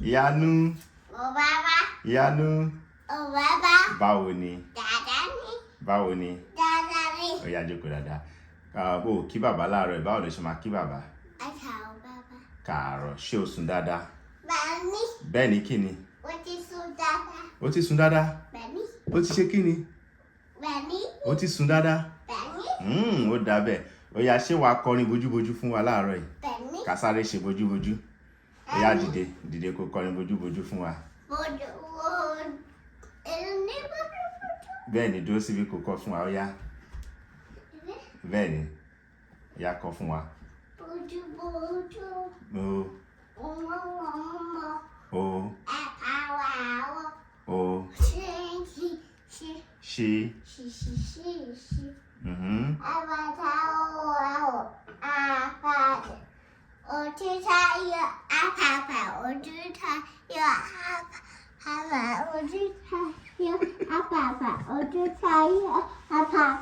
Iyanu. Baba. Iyanu. Baba. Báwo ni? Dada ni. Báwo ni? Dada ni. Ó yá jókòó dáadáa. Bó kí bàbá láàárọ̀ ẹ̀, báwo ló ṣe máa kí bàbá? Àtàwọn bàbá. Káàárọ̀, ṣé o sùn dáadáa? Bẹ́ẹ̀ni. Bẹ́ẹ̀ ni kí ni? Ó ti sùn dáadáa. Ó ti sùn dáadáa? Bẹ́ẹ̀ni. Ó ti ṣe kí ni? Bẹ́ẹ̀ni. Ó ti sùn dáadáa? Bẹ́ẹ̀ni. Ó dáa bẹ́ẹ̀. Ó yá ṣé wàá kọrin bójúbójú fún wa láàárọ̀ yìí? Bẹ́ẹ̀ni. Ká sáré ṣe bójúbójú. Ó yá dìde kó kọrin bójúbójú fún wa. Boju Boju. Ẹni Boju Boju. Bẹ́ẹ̀ ni dúró síbi kó kọ fún wa, ó yá. Bẹ́ẹ̀ ni, ó yá kọ fún wa. Boju Boju. O. ArewaOmo. O. ArewaOmo. O. Ṣí. Ṣí. ArewaOmo. Apapa. Otitayo. Apapa. Otitayo. Apapa. Otitayo. Apapa. Otitayo. Apapa.